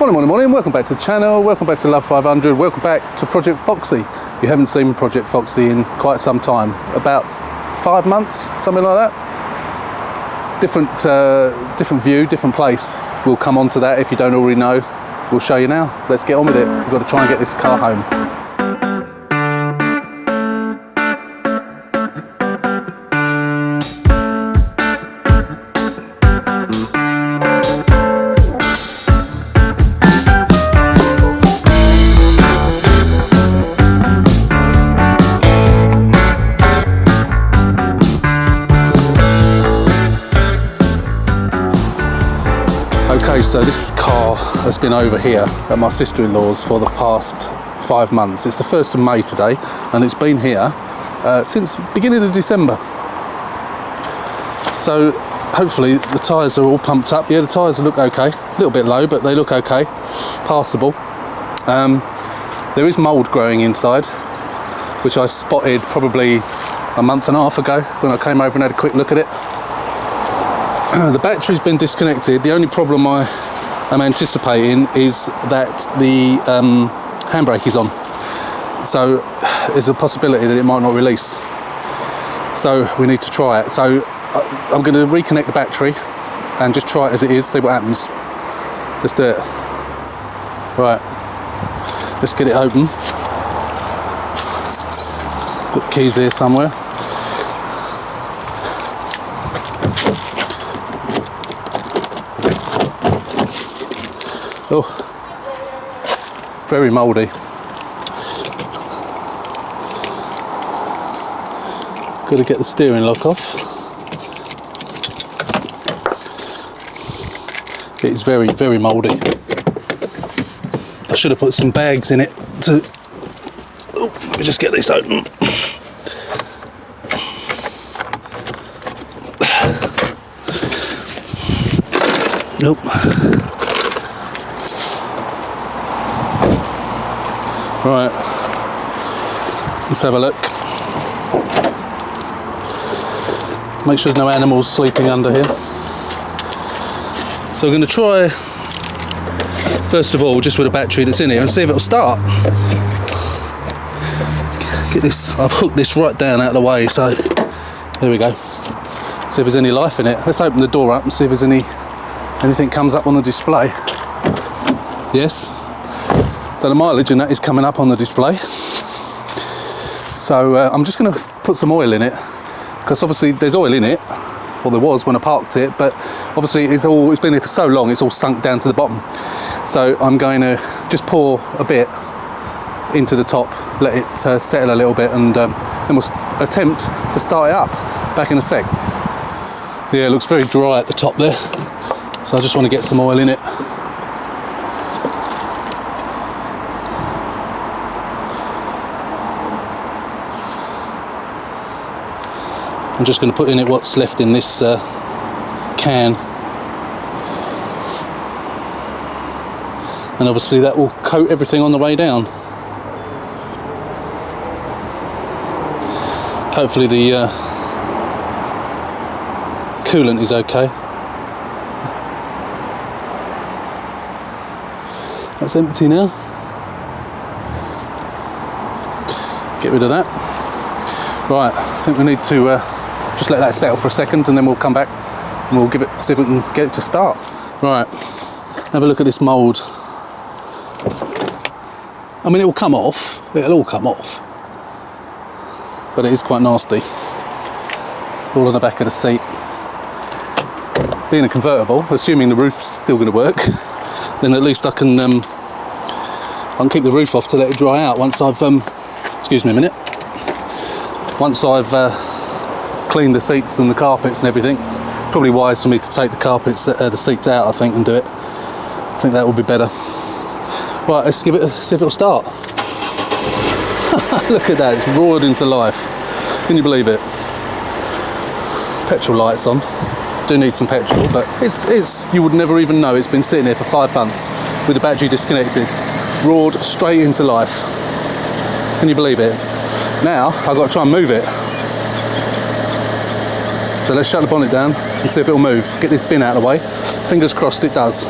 Morning, welcome back to the channel, welcome back to Love 500, welcome back to Project Foxy. You haven't seen Project Foxy in quite some time, about 5 months, something like that. Different view, different place. We'll come on to that if you don't already know. We'll show you now. Let's get on with it. We've got to try and get this car home. Okay, so this car has been over here at my sister-in-law's for the past 5 months. It's the 1st of May today, and it's been here since beginning of December. So hopefully the tyres are all pumped up. Yeah, the tyres look okay, a little bit low, but they look okay, passable. There is mould growing inside, which I spotted probably a month and a half ago when I came over and had a quick look at it. The battery's been disconnected. The only problem I am anticipating is that the handbrake is on. So there's a possibility that it might not release. So we need to try it. So I'm going to reconnect the battery and just try it as it is, see what happens. Let's do it. Right, let's get it open. Put the keys here somewhere. Oh, very mouldy. Got to get the steering lock off. It's very, very mouldy. I should have put some bags in it to... Oh, let me just get this open. Nope. Right, let's have a look. Make sure there's no animals sleeping under here. So we're going to try, first of all, just with a battery that's in here and see if it'll start. Get this, I've hooked this right down out of the way, so there we go. See if there's any life in it. Let's open the door up and see if there's anything comes up on the display. Yes. So the mileage in that is coming up on the display. So I'm just going to put some oil in it, because obviously there's oil in it, or there was when I parked it, but obviously it's been here for so long, it's all sunk down to the bottom. So I'm going to just pour a bit into the top, let it settle a little bit, and then we'll attempt to start it up. Back in a sec. Yeah, it looks very dry at the top there, so I just want to get some oil in it. I'm just going to put in it what's left in this can, and obviously that will coat everything on the way down. Hopefully the coolant is okay. That's empty now. Get rid of that. Right, I think we need to just let that settle for a second, and then we'll come back and we'll see if we can get it to start. Right, have a look at this mould. I mean, it will come off, it'll all come off, but it is quite nasty. All on the back of the seat. Being a convertible, assuming the roof's still going to work, then at least I can keep the roof off to let it dry out once I've, excuse me a minute, once I've cleaned the seats and the carpets and everything. Probably wise for me to take the seats out, I think, and do it. I think that would be better. Right, let's give it see if it'll start. Look at that, it's roared into life. Can you believe it? Petrol lights on. Do need some petrol, but it's you would never even know it's been sitting here for 5 months with the battery disconnected. Roared straight into life. Can you believe it? Now I've got to try and move it. So let's shut the bonnet down and see if it'll move. Get this bin out of the way. Fingers crossed it does.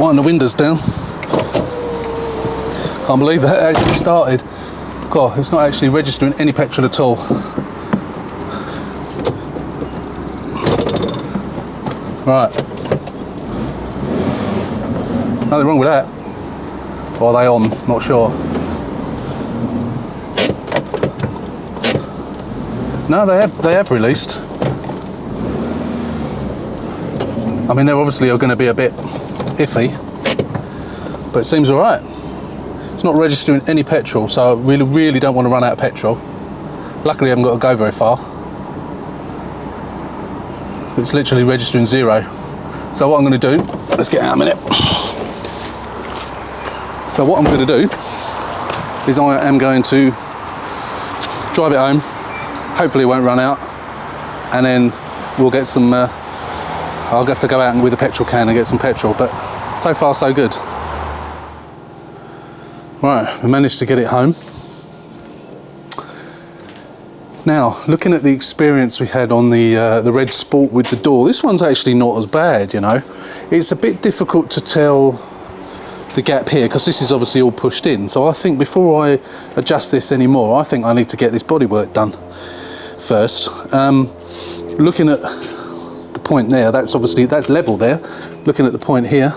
wind the windows down. Can't believe that actually started. God, it's not actually registering any petrol at all. Right. Nothing wrong with that. Or are they on? Not sure. No, they have released. I mean, they're obviously going to be a bit iffy, but it seems all right. It's not registering any petrol, so I really don't want to run out of petrol. Luckily, I haven't got to go very far. But it's literally registering 0. So what I'm going to do, let's get out a minute. So what I'm going to do is I am going to drive it home. Hopefully it won't run out, and then we'll get some. I'll have to go out with a petrol can and get some petrol. But so far so good. Right, we managed to get it home. Now, looking at the experience we had on the Red Sport with the door, this one's actually not as bad, you know. It's a bit difficult to tell the gap here because this is obviously all pushed in. So I think before I adjust this anymore, I think I need to get this bodywork done first. Looking at the point there, that's level there. Looking at the point here,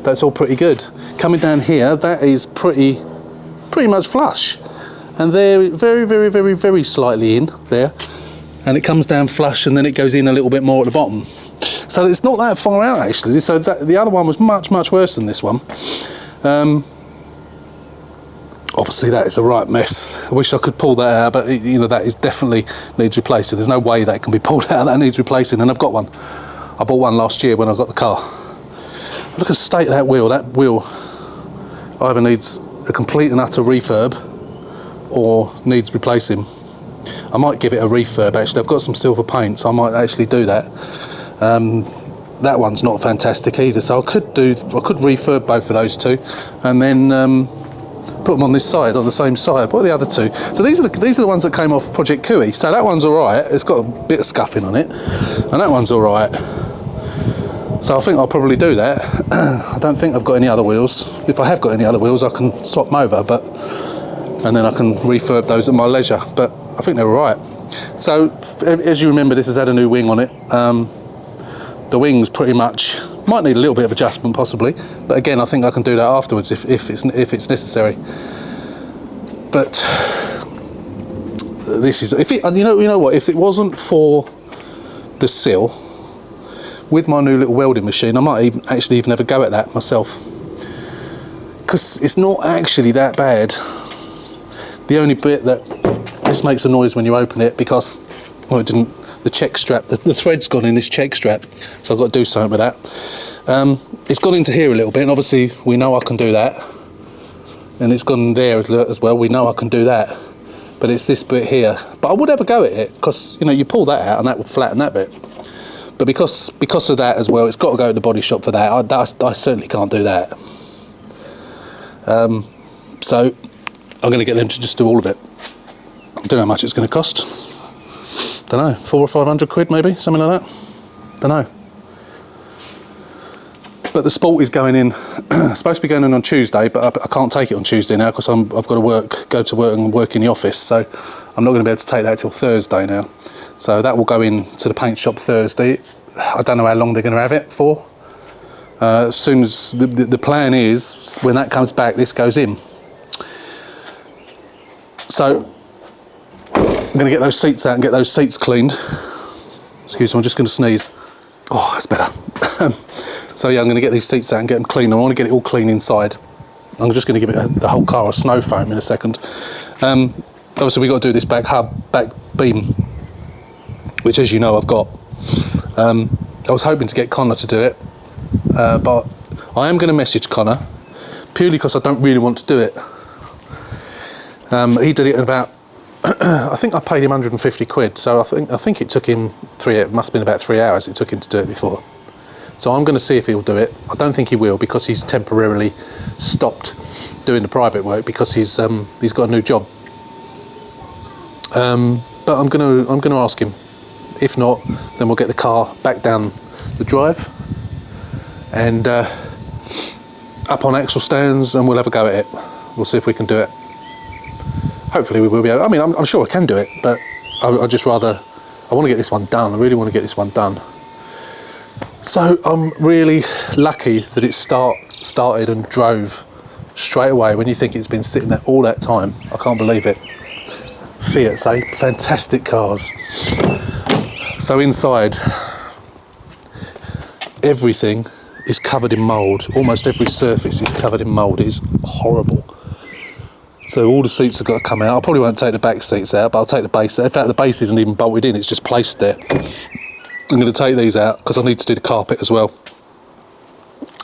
that's all pretty good. Coming down here, that is pretty much flush. And they're very slightly in there, and it comes down flush, and then it goes in a little bit more at the bottom. So it's not that far out actually. So the other one was much worse than this one. Obviously that is a right mess. I wish I could pull that out, but you know, that is definitely needs replacing. There's no way that can be pulled out. That needs replacing, and I've got one. I bought one last year when I got the car. Look at the state of that wheel. That wheel either needs a complete and utter refurb or needs replacing. I might give it a refurb actually. I've got some silver paint, so I might actually do that. That one's not fantastic either, so I could refurb both of those two, and then put them on this side, on the same side. What are the other two? So these are the ones that came off Project Cooey. So that one's all right. It's got a bit of scuffing on it, and that one's all right. So I think I'll probably do that. I don't think I've got any other wheels. If I have got any other wheels, I can swap them over, and then I can refurb those at my leisure. But I think they're all right. So as you remember, this has had a new wing on it. The wing's pretty much might need a little bit of adjustment possibly, but again I think I can do that afterwards if it's necessary. But this is you know what, if it wasn't for the sill with my new little welding machine, I might even have a go at that myself, because it's not actually that bad. The only bit that this makes a noise when you open it, because it didn't. The check strap, the thread's gone in this check strap, so I've got to do something with that. It's gone into here a little bit, and obviously we know I can do that. And it's gone there as well, we know I can do that. But it's this bit here. But I would have a go at it, because you know, you pull that out and that would flatten that bit. But because of that as well, it's got to go to the body shop for that. I certainly can't do that. So I'm going to get them to just do all of it. I don't know how much it's going to cost. Don't know, 400 or 500 quid maybe, something like that. Don't know. But the Sport is going in, supposed to be going in on Tuesday, but I can't take it on Tuesday now because I've got to go to work and work in the office. So I'm not going to be able to take that till Thursday now. So that will go in to the paint shop Thursday. I don't know how long they're going to have it for. As soon as the plan is, when that comes back, this goes in. So I'm going to get those seats out and get those seats cleaned. Excuse me, I'm just going to sneeze. Oh, that's better. So yeah, I'm going to get these seats out and get them clean. I want to get it all clean inside. I'm just going to give it the whole car a snow foam in a second. Obviously we've got to do this back beam, which, as you know, I've got. I was hoping to get Connor to do it, but I am going to message Connor, purely because I don't really want to do it. He did it in about, I think I paid him 150 quid, so I think it took him it must have been about 3 hours it took him to do it before. So I'm going to see if he'll do it. I don't think he will, because he's temporarily stopped doing the private work because he's got a new job. But I'm going to ask him. If not, then we'll get the car back down the drive, and up on axle stands and we'll have a go at it. We'll see if we can do it. Hopefully we will be able, I mean, I'm sure I can do it, but I just rather, I want to get this one done. I really want to get this one done. So I'm really lucky that it started and drove straight away when you think it's been sitting there all that time. I can't believe it. Fiat, eh? Fantastic cars. So inside, everything is covered in mould. Almost every surface is covered in mould. It is horrible. So all the seats have got to come out. I probably won't take the back seats out, but I'll take the base. In fact, the base isn't even bolted in, it's just placed there. I'm going to take these out because I need to do the carpet as well.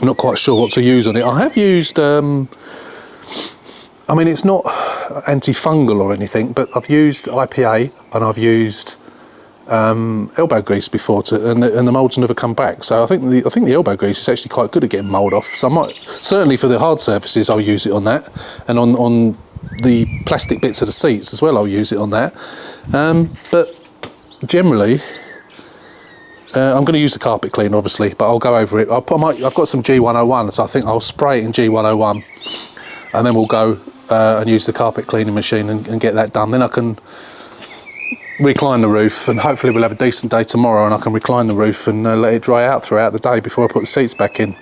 I'm not quite sure what to use on it. I have used, I mean, it's not antifungal or anything, but I've used IPA and I've used elbow grease before, and the mould's never come back. So I think the elbow grease is actually quite good at getting mould off. So I might, certainly for the hard surfaces, I'll use it on that, and on the plastic bits of the seats as well, I'll use it on that. But generally, I'm going to use the carpet cleaner, obviously, but I'll go over it. I've got some G101, so I think I'll spray it in G101, and then we'll go and use the carpet cleaning machine and get that done. Then I can recline the roof, and hopefully we'll have a decent day tomorrow, and I can recline the roof and let it dry out throughout the day before I put the seats back in.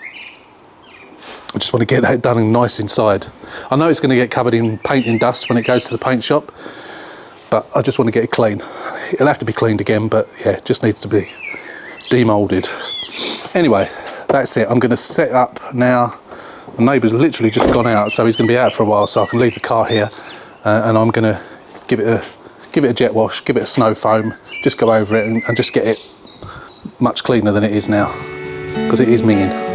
I just want to get that done and nice inside. I know it's going to get covered in paint and dust when it goes to the paint shop, but I just want to get it clean. It'll have to be cleaned again, but yeah, it just needs to be demoulded. Anyway, that's it. I'm going to set up now. The neighbour's literally just gone out, so he's going to be out for a while, so I can leave the car here, and I'm going to give it a jet wash, give it a snow foam, just go over it and just get it much cleaner than it is now, because it is minging.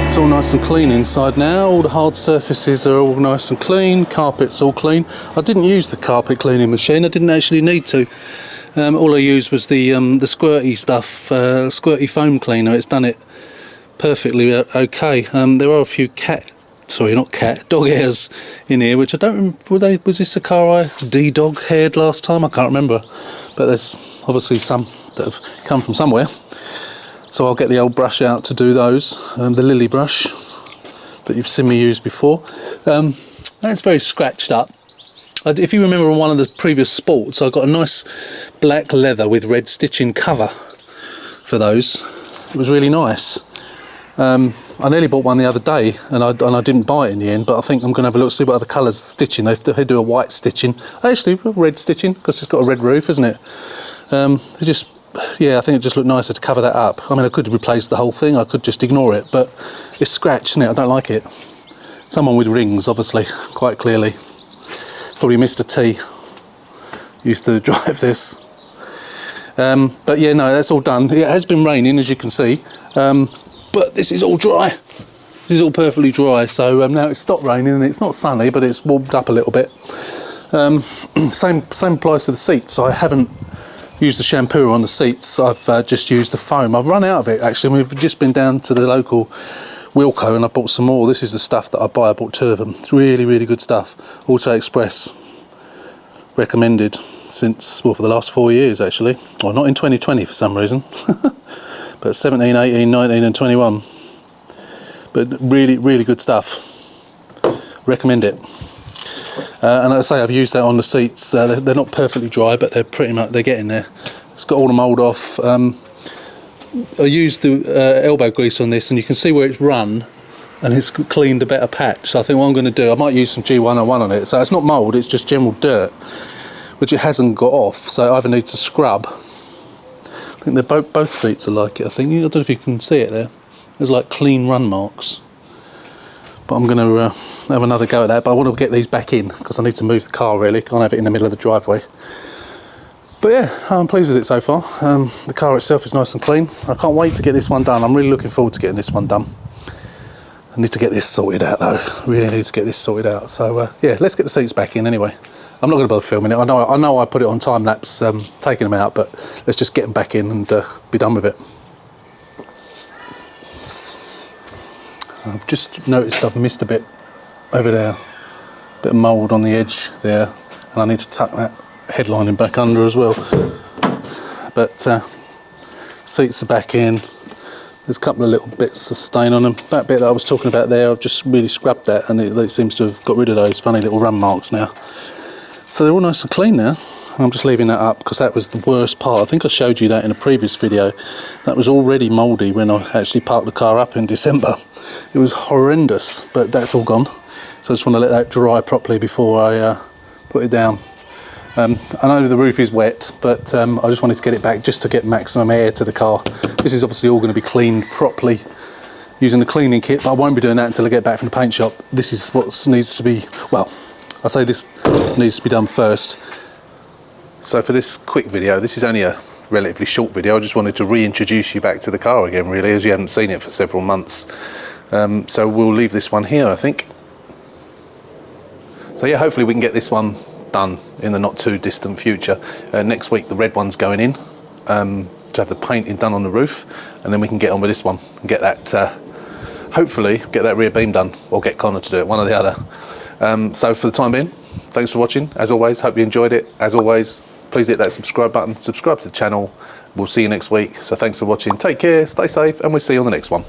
It's all nice and clean inside now. All the hard surfaces are all nice and clean. Carpet's all clean. I didn't use the carpet cleaning machine. I didn't actually need to. All I used was the squirty stuff, squirty foam cleaner. It's done it perfectly okay. There are a few dog hairs in here, which I don't remember. Was this a car I de-dog haired last time? I can't remember. But there's obviously some that have come from somewhere. So I'll get the old brush out to do those, the lily brush that you've seen me use before. And it's very scratched up. If you remember on one of the previous sports, I got a nice black leather with red stitching cover for those. It was really nice. I nearly bought one the other day, and I didn't buy it in the end, but I think I'm going to have a look, see what other colours stitching. They do a white stitching. Actually, red stitching, because it's got a red roof, isn't it? Yeah, I think it just looked nicer to cover that up. I mean, I could replace the whole thing, I could just ignore it, but it's scratched, isn't it? I don't like it. Someone with rings, obviously, quite clearly. Probably Mr. T used to drive this. But yeah, no, that's all done. It has been raining, as you can see, but this is all dry. This is all perfectly dry, so now it's stopped raining and it's not sunny, but it's warmed up a little bit. Same applies to the seats. I haven't used the shampoo on the seats. I've just used the foam. I've run out of it actually. We've just been down to the local Wilco and I bought some more. This is the stuff that I buy. I bought 2 of them. It's really, really good stuff. Auto Express. Recommended since, well, for the last 4 years actually. Well, not in 2020 for some reason. But 17, 18, 19 and 21. But really, really good stuff. Recommend it. And like I say, I've used that on the seats. They're not perfectly dry, but they're getting there. It's got all the mould off. I used the elbow grease on this, and you can see where it's run, and it's cleaned a better patch. So I think what I'm going to do, I might use some G101 on it. So it's not mould, it's just general dirt, which it hasn't got off. So I either need to scrub. I think they're both seats are like it. I don't know if you can see it there. There's like clean run marks. But I'm going to have another go at that. But I want to get these back in because I need to move the car really. Can't have it in the middle of the driveway. But yeah, I'm pleased with it so far. The car itself is nice and clean. I can't wait to get this one done. I'm really looking forward to getting this one done. I need to get this sorted out though. Really need to get this sorted out. So yeah, let's get the seats back in anyway. I'm not going to bother filming it. I know I put it on time lapse, taking them out, but let's just get them back in and be done with it. I've just noticed I've missed a bit over there, a bit of mould on the edge there, and I need to tuck that headlining back under as well. But seats are back in. There's a couple of little bits of stain on them. That bit that I was talking about there, I've just really scrubbed that, and it seems to have got rid of those funny little run marks now. So they're all nice and clean now. I'm just leaving that up because that was the worst part. I think I showed you that in a previous video. That was already mouldy when I actually parked the car up in December. It was horrendous, but that's all gone. So I just want to let that dry properly before I put it down. I know the roof is wet, but I just wanted to get it back just to get maximum air to the car. This is obviously all going to be cleaned properly using the cleaning kit, but I won't be doing that until I get back from the paint shop. This is what needs to be, well, I say this needs to be done first. So for this quick video, this is only a relatively short video. I just wanted to reintroduce you back to the car again, really, as you hadn't seen it for several months. So we'll leave this one here, I think. So yeah, hopefully we can get this one done in the not too distant future. Next week the red one's going in to have the painting done on the roof, and then we can get on with this one and get that, hopefully get that rear beam done, or get Connor to do it, one or the other. So for the time being, thanks for watching. As always, hope you enjoyed it. As always, please hit that subscribe button, subscribe to the channel. We'll see you next week. So thanks for watching, take care, stay safe, and we'll see you on the next one.